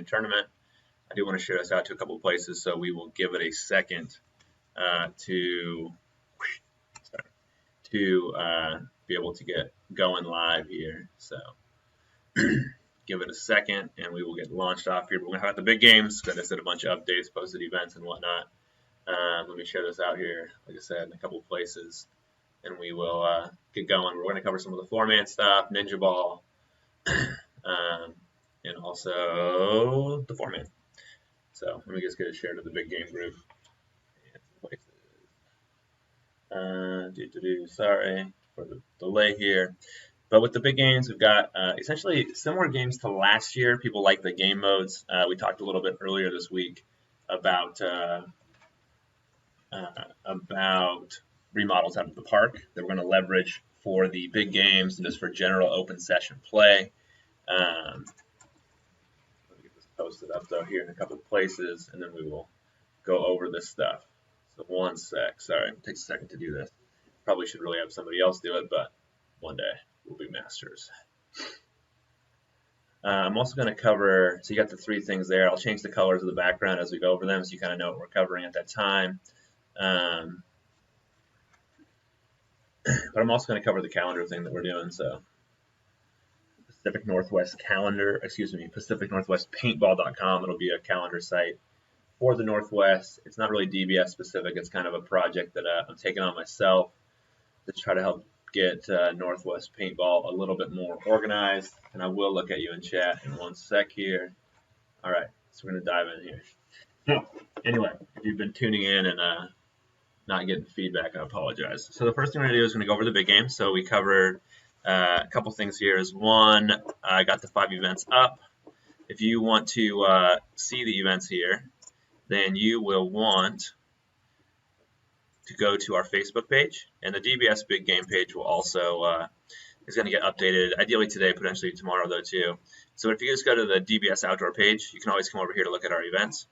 tournament. I do want to share this out to a couple of places, so we will give it a second to be able to get going live here. So give it a second, and we will get launched off here. We're going to have the big games. As I said, a bunch of updates, posted events, and whatnot. Let me share this out here, like I said, in a couple of places, and we will get going. We're going to cover some of the four-man stuff, Ninjaball, and also the four-man. So let me just get it shared to the big game group. Sorry for the delay here. But with the big games, we've got essentially similar games to last year. People like the game modes. We talked a little bit earlier this week about remodels out of the park that we're going to leverage for the big games and just for general open session play. Let me get this posted up though here in a couple of places, and then we will go over this stuff. So one sec. Sorry, it takes a second to do this. Probably should really have somebody else do it, but one day we'll be masters. I'm also going to cover, so you got the three things there. I'll change the colors of the background as we go over them so you kind of know what we're covering at that time. But I'm also going to cover the calendar thing that we're doing. So Pacific Northwest Paintball.com. It'll be a calendar site for the Northwest. It's not really DBS specific. It's kind of a project that I'm taking on myself to try to help get Northwest Paintball a little bit more organized. And I will look at you in chat in one sec here. All right, so we're going to dive in here. So anyway, if you've been tuning in and not getting feedback, I apologize. So the first thing we're going to do is we're going to go over the big game. So we covered a couple things here. Is one, I got the 5 events up. If you want to see the events here, then you will want to go to our Facebook page, and the DBS Big Game page will also is going to get updated, ideally today, potentially tomorrow though too. So if you just go to the DBS Outdoor page, you can always come over here to look at our events.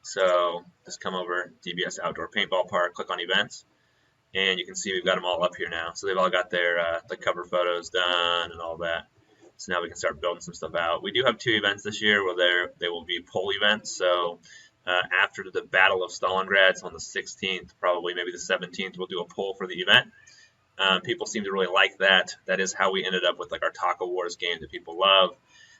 So just come over, DBS Outdoor Paintball Park, click on events, and you can see we've got them all up here now. So they've all got their the cover photos done and all that. So now we can start building some stuff out. We do have 2 events this year where they will be poll events. So after the Battle of Stalingrad on the 16th, probably maybe the 17th, we'll do a poll for the event. People seem to really like that. That is how we ended up with like our Taco Wars game that people love.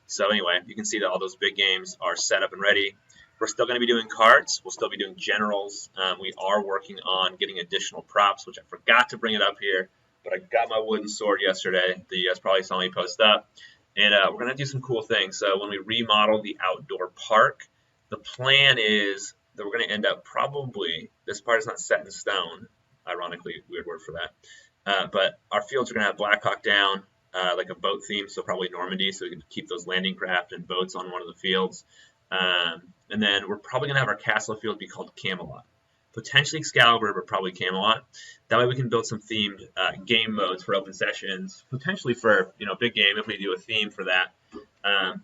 So anyway, you can see that all those big games are set up and ready. We're still going to be doing cards. We'll still be doing generals. We are working on getting additional props, which I forgot to bring it up here, but I got my wooden sword yesterday that you guys probably saw me post up. And we're going to do some cool things. So when we remodel the outdoor park, the plan is that we're going to end up probably, this part is not set in stone, ironically, weird word for that, but our fields are going to have Black Hawk Down, like a boat theme, so probably Normandy, so we can keep those landing craft and boats on one of the fields. And then we're probably going to have our castle field be called Camelot. Potentially Excalibur, but probably Camelot. That way we can build some themed game modes for open sessions, potentially for big game if we do a theme for that.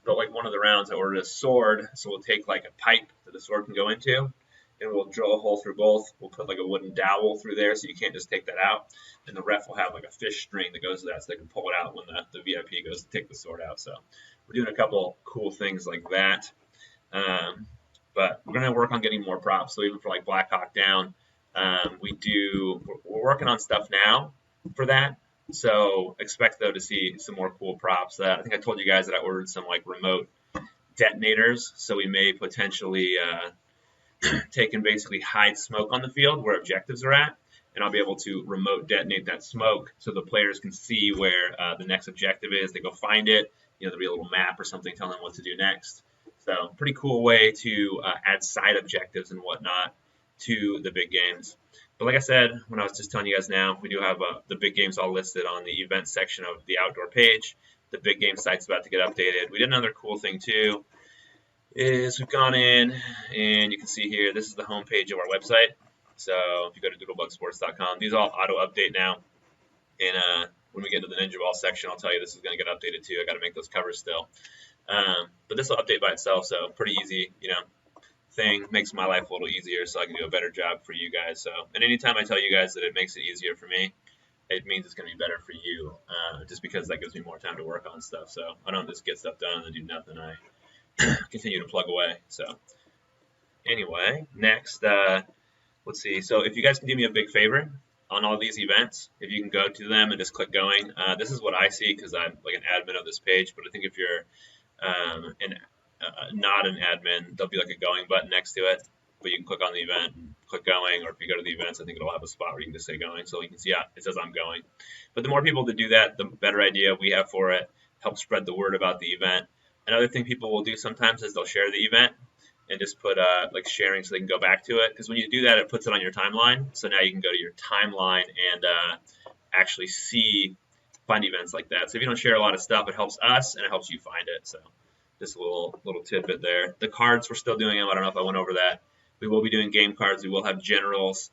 But like one of the rounds I ordered a sword, so we'll take like a pipe that the sword can go into, and we'll drill a hole through both. We'll put like a wooden dowel through there so you can't just take that out. And the ref will have like a fish string that goes to that so they can pull it out when the VIP goes to take the sword out. So we're doing a couple cool things like that. But we're going to work on getting more props. So even for like Black Hawk Down, we're working on stuff now for that. So expect though to see some more cool props. I think I told you guys that I ordered some like remote detonators. So we may potentially take and basically hide smoke on the field where objectives are at. And I'll be able to remote detonate that smoke so the players can see where the next objective is. They go find it. There'll be a little map or something telling them what to do next. So pretty cool way to add side objectives and whatnot to the big games. But like I said, when I was just telling you guys now, we do have the big games all listed on the event section of the outdoor page. The big game site's about to get updated. We did another cool thing too, is we've gone in and you can see here, this is the home page of our website. So if you go to doodlebugsports.com, these all auto update now. And when we get to the Ninjaball section, I'll tell you this is going to get updated too. I got to make those covers still. But this will update by itself, so pretty easy, thing. Makes my life a little easier so I can do a better job for you guys. So, and anytime I tell you guys that it makes it easier for me, it means it's going to be better for you, just because that gives me more time to work on stuff. So I don't just get stuff done and then do nothing. I continue to plug away. So anyway, next, let's see. So if you guys can do me a big favor on all these events, if you can go to them and just click going. This is what I see because I'm like an admin of this page, but I think if you're not an admin, there'll be like a going button next to it, but you can click on the event and click going, or if you go to the events, I think it'll have a spot where you can just say going, so you can see, yeah, it says I'm going. But the more people that do that, the better idea we have for it, help spread the word about the event. Another thing people will do sometimes is they'll share the event and just put like sharing so they can go back to it, because when you do that, it puts it on your timeline, so now you can go to your timeline and actually find events like that. So if you don't share a lot of stuff, it helps us and it helps you find it. So just a little tidbit there. The cards, we're still doing them. I don't know if I went over that. We will be doing game cards. We will have generals.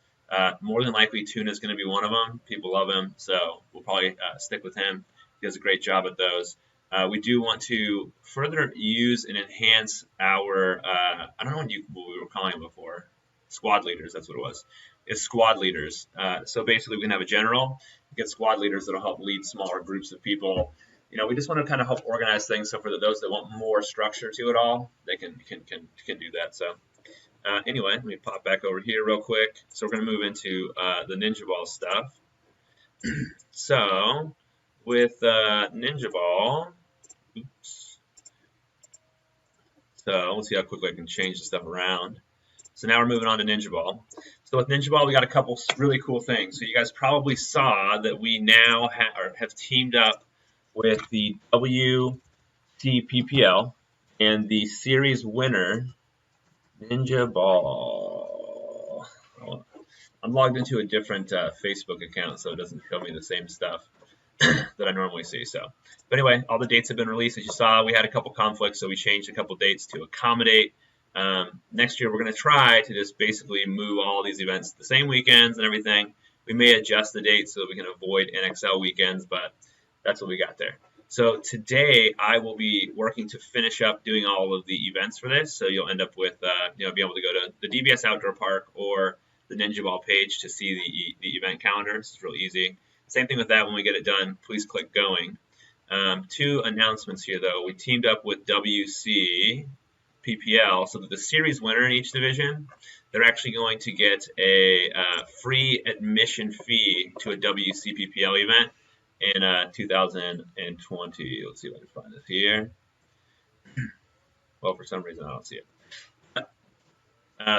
More than likely, Tuna is going to be one of them. People love him, so we'll probably stick with him. He does a great job at those. We do want to further use and enhance our, I don't know what we were calling them before, squad leaders, that's what it was. It's squad leaders. So basically we can have a general, get squad leaders that'll help lead smaller groups of people. You know, we just want to kind of help organize things so for those that want more structure to it all, they can do that. So anyway, let me pop back over here real quick. So we're going to move into the Ninjaball stuff. So with Ninjaball, oops. So let's see how quickly I can change the stuff around. So now we're moving on to Ninjaball. So with Ninjaball, we got a couple really cool things. So you guys probably saw that we now have teamed up with the WCPPL and the series winner, Ninjaball. I'm logged into a different Facebook account, so it doesn't show me the same stuff that I normally see. So, but anyway, all the dates have been released. As you saw, we had a couple conflicts, so we changed a couple dates to accommodate. Next year, we're going to try to just basically move all these events to the same weekends and everything. We may adjust the dates so that we can avoid NXL weekends, but that's what we got there. So today, I will be working to finish up doing all of the events for this. So you'll end up with, be able to go to the DBS Outdoor Park or the Ninjaball page to see the event calendar. It's real easy. Same thing with that. When we get it done, please click going. 2 announcements here, though. We teamed up with WCPPL so that the series winner in each division, they're actually going to get a free admission fee to a WCPPL event in 2020. Let's see if I can find this here. Well, for some reason, I don't see it.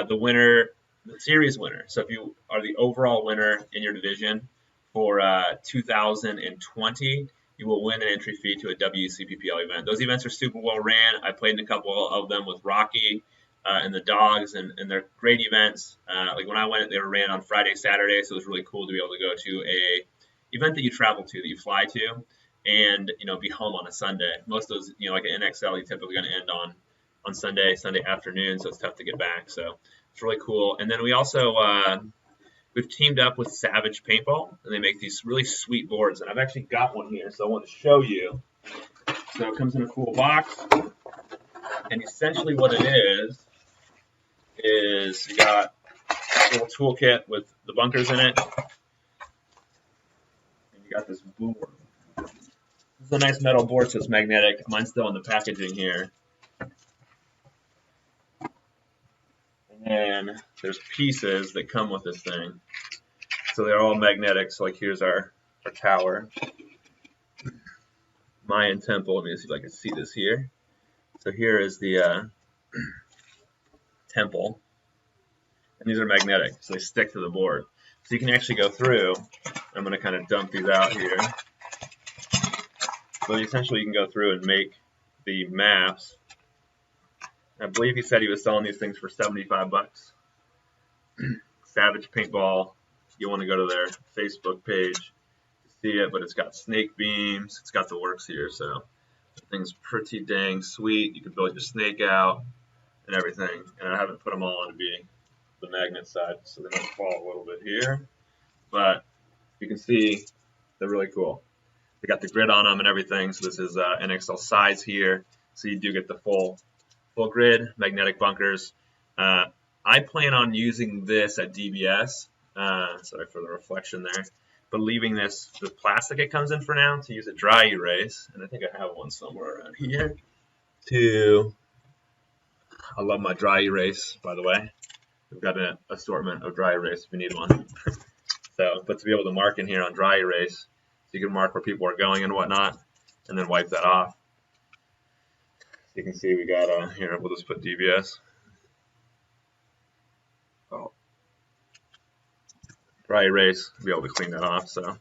The winner, the series winner. So if you are the overall winner in your division for 2020, you will win an entry fee to a WCPPL event. Those events are super well ran. I played in a couple of them with Rocky and the Dogs, and they're great events. Like when I went, they were ran on Friday, Saturday, so it was really cool to be able to go to a event that you travel to, that you fly to, and be home on a Sunday. Most of those, like an NXL, you're typically going to end on Sunday afternoon, so it's tough to get back. So it's really cool. And then we also we've teamed up with Savage Paintball, and they make these really sweet boards. And I've actually got one here, so I want to show you. So it comes in a cool box, and essentially what it is you got a little toolkit with the bunkers in it, and you got this board. This is a nice metal board, so it's magnetic. Mine's still in the packaging here. And there's pieces that come with this thing. So they're all magnetic. So like here's our tower. Mayan temple. Let me see if I can see this here. So here is the temple. And these are magnetic, so they stick to the board. So you can actually go through. I'm going to kind of dump these out here. So essentially you can go through and make the maps. I believe he said he was selling these things for 75 bucks. Savage Paintball. You want to go to their Facebook page to see it, but it's got snake beams. It's got the works here, so the thing's pretty dang sweet. You can build your snake out and everything. And I haven't put them all on the magnet side, so they might fall a little bit here. But you can see they're really cool. They got the grid on them and everything, so this is NXL size here. So you do get the full grid, magnetic bunkers. I plan on using this at DBS. Sorry for the reflection there. But leaving the plastic it comes in for now to use a dry erase, and I think I have one somewhere around here, to I love my dry erase, by the way. We've got an assortment of dry erase if you need one. So, but to be able to mark in here on dry erase, so you can mark where people are going and whatnot, and then wipe that off. So you can see we got here. We'll just put DBS. Oh. Dry erase, be able to clean that off. So,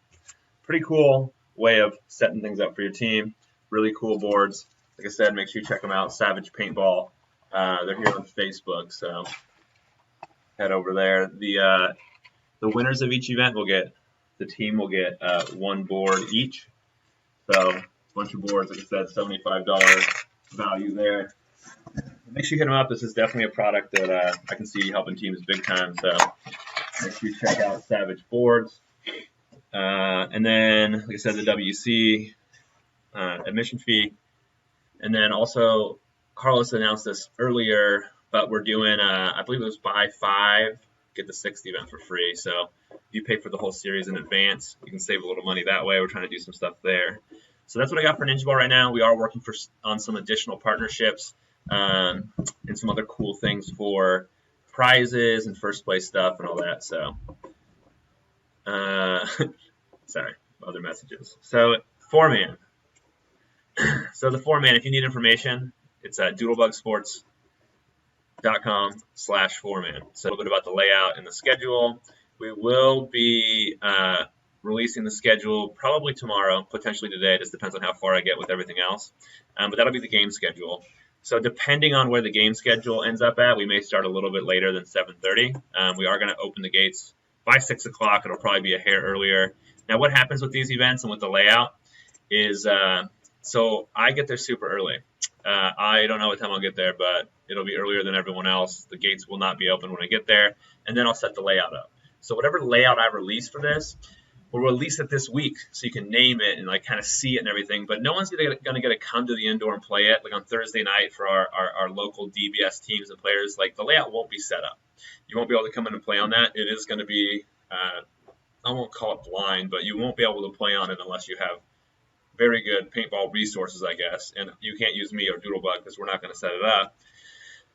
pretty cool way of setting things up for your team. Really cool boards. Like I said, make sure you check them out. Savage Paintball. They're here on Facebook, so head over there. The winners of each event will get, the team will get one board each. So a bunch of boards, like I said, $75 value there. Make sure you hit them up. This is definitely a product that I can see helping teams big time. So make sure you check out Savage Boards. And then, like I said, the WC admission fee. And then also, Carlos announced this earlier, but we're doing, I believe it was buy 5, get the 6th event for free. So if you pay for the whole series in advance, you can save a little money that way. We're trying to do some stuff there. So that's what I got for Ninjaball right now. We are working on some additional partnerships and some other cool things for prizes and first place stuff and all that. So, sorry, other messages. So 4-man. So the 4-man, if you need information, it's at doodlebugsports.com/4man. So a little bit about the layout and the schedule. We will be releasing the schedule probably tomorrow, potentially today. It just depends on how far I get with everything else. But that'll be the game schedule. So depending on where the game schedule ends up at, we may start a little bit later than 7:30. We are going to open the gates by 6 o'clock. It'll probably be a hair earlier. Now, what happens with these events and with the layout is, so I get there super early. I don't know what time I'll get there, but it'll be earlier than everyone else. The gates will not be open when I get there, and then I'll set the layout up. So whatever layout I release for this, we'll release it this week so you can name it and like kind of see it and everything. But no one's going to get to come to the indoor and play it. Like on Thursday night for our local DBS teams and players, like the layout won't be set up. You won't be able to come in and play on that. It is going to be, I won't call it blind, but you won't be able to play on it unless you have very good paintball resources, I guess. And you can't use me or Doodlebug because we're not going to set it up.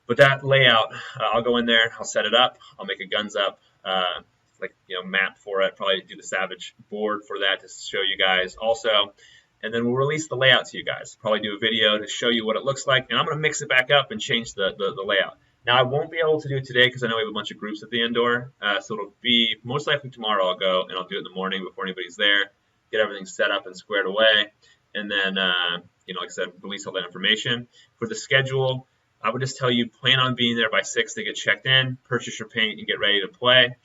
But that layout, I'll go in there, I'll set it up, I'll make a guns up, map for it, probably do the Savage board for that to show you guys also. And then we'll release the layout to you guys. Probably do a video to show you what it looks like. And I'm going to mix it back up and change the layout. Now, I won't be able to do it today because I know we have a bunch of groups at the indoor. So it'll be most likely tomorrow I'll go and I'll do it in the morning before anybody's there, get everything set up and squared away. And then, like I said, release all that information. For the schedule, I would just tell you, plan on being there by 6 to get checked in, purchase your paint, and get ready to play.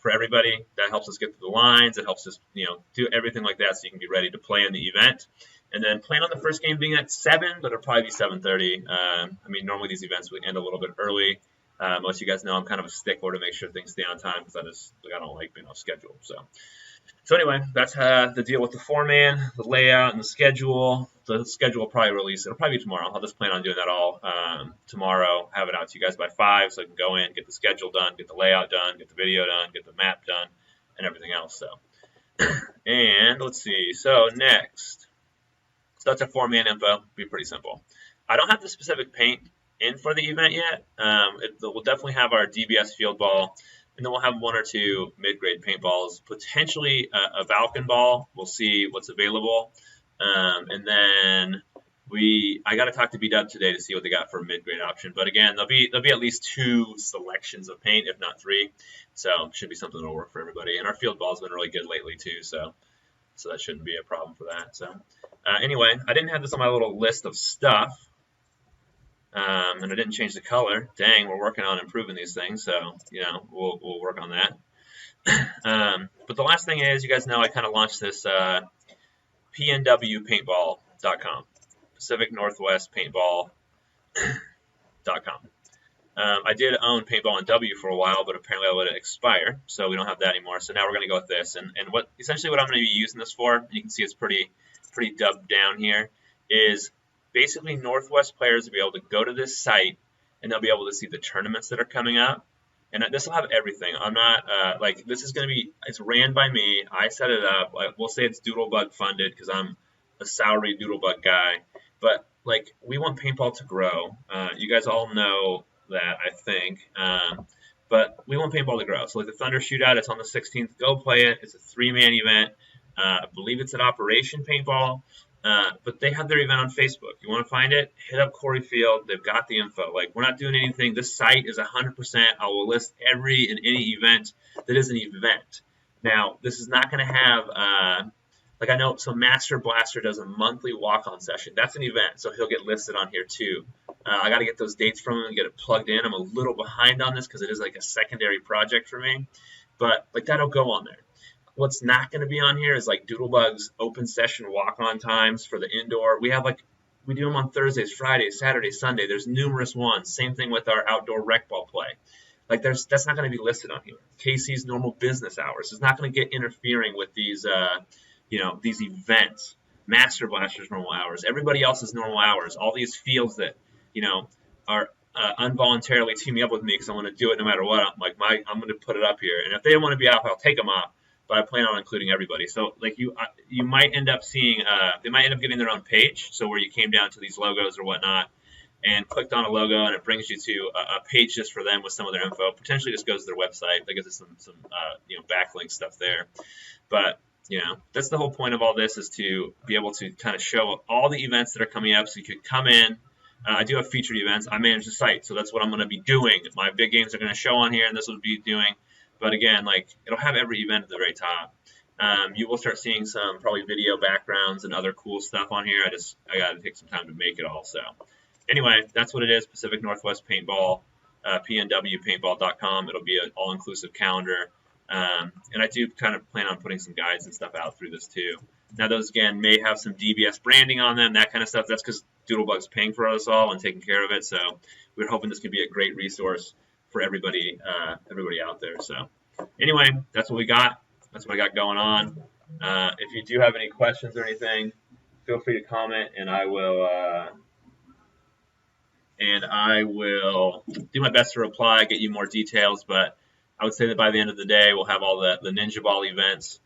For everybody, that helps us get through the lines. It helps us, do everything like that so you can be ready to play in the event. And then plan on the first game being at 7, but it'll probably be 7:30. Normally these events would end a little bit early. Most of you guys know I'm kind of a stickler to make sure things stay on time because I don't like being off schedule. So anyway, that's the deal with the 4-man, the layout, and the schedule. The schedule will probably release. It'll probably be tomorrow. I'll just plan on doing that all tomorrow, have it out to you guys by 5 so I can go in, get the schedule done, get the layout done, get the video done, get the map done, and everything else. So, and let's see. So next, so that's a 4-man info. Be pretty simple. I don't have the specific paint in for the event yet. We'll definitely have our DBS field ball. And then we'll have 1 or 2 mid-grade paintballs, potentially a Valken ball. We'll see what's available. And then I got to talk to B-Dub today to see what they got for a mid-grade option. But again, there'll be at least 2 selections of paint, if not 3. So it should be something that'll work for everybody. And our field ball's been really good lately too, so that shouldn't be a problem for that. So anyway, I didn't have this on my little list of stuff. And I didn't change the color. Dang, we're working on improving these things, so we'll work on that. But the last thing is, you guys know I kind of launched this PNWPaintball.com, Pacific Northwest Paintball.com. I did own Paintball and W for a while, but apparently I let it expire, so we don't have that anymore. So now we're going to go with this, and essentially what I'm going to be using this for, and you can see it's pretty dubbed down here, is basically Northwest players will be able to go to this site and they'll be able to see the tournaments that are coming up. And this will have everything. I'm not this is going to be, it's ran by me. I set it up. We'll say it's Doodlebug funded because I'm a salary Doodlebug guy. But like we want paintball to grow. You guys all know that, I think. But we want paintball to grow. So like the Thunder Shootout, it's on the 16th. Go play it. It's a 3-man event. I believe it's at Operation Paintball. But they have their event on Facebook. You want to find it? Hit up Corey Field. They've got the info. Like, we're not doing anything. This site is 100%. I will list every and any event that is an event. Now, this is not going to have, like I know, so Master Blaster does a monthly walk-on session. That's an event, so he'll get listed on here too. I got to get those dates from him and get it plugged in. I'm a little behind on this because it is like a secondary project for me. But, like, that'll go on there. What's not going to be on here is like Doodlebug's open session walk-on times for the indoor. We do them on Thursdays, Fridays, Saturdays, Sunday. There's numerous ones. Same thing with our outdoor rec ball play. Like that's not going to be listed on here. Casey's normal business hours is not going to get interfering with these, these events. Master Blaster's normal hours. Everybody else's normal hours. All these fields that, are involuntarily teaming up with me because I want to do it no matter what. I'm going to put it up here. And if they don't want to be off, I'll take them off. But I plan on including everybody. So like you might end up seeing, they might end up getting their own page. So where you came down to these logos or whatnot and clicked on a logo and it brings you to a page just for them with some of their info. Potentially just goes to their website. That gives us some backlink stuff there. But, that's the whole point of all this is to be able to kind of show all the events that are coming up so you could come in. I do have featured events. I manage the site. So that's what I'm going to be doing. My big games are going to show on here and this will be doing. But again, like it'll have every event at the very top. You will start seeing some probably video backgrounds and other cool stuff on here. I got to take some time to make it all. So anyway, that's what it is. Pacific Northwest Paintball, pnwpaintball.com. It'll be an all-inclusive calendar. And I do kind of plan on putting some guides and stuff out through this too. Now those again may have some DBS branding on them, that kind of stuff. That's because Doodlebug's paying for us all and taking care of it. So we're hoping this can be a great resource for everybody out there. So anyway, that's what we got. That's what I got going on. If you do have any questions or anything, feel free to comment, and I will do my best to reply, get you more details. But I would say that by the end of the day, we'll have all the Ninjaball events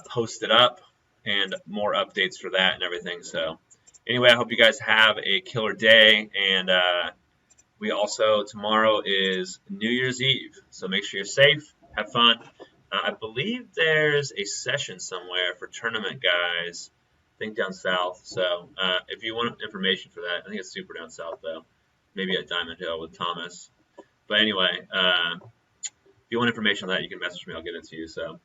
posted up and more updates for that and everything. So anyway, I hope you guys have a killer day, and we also, tomorrow is New Year's Eve, so make sure you're safe, have fun. I believe there's a session somewhere for tournament guys, I think down south. So if you want information for that, I think it's super down south though, maybe at Diamond Hill with Thomas. But anyway, if you want information on that, you can message me, I'll get it to you. So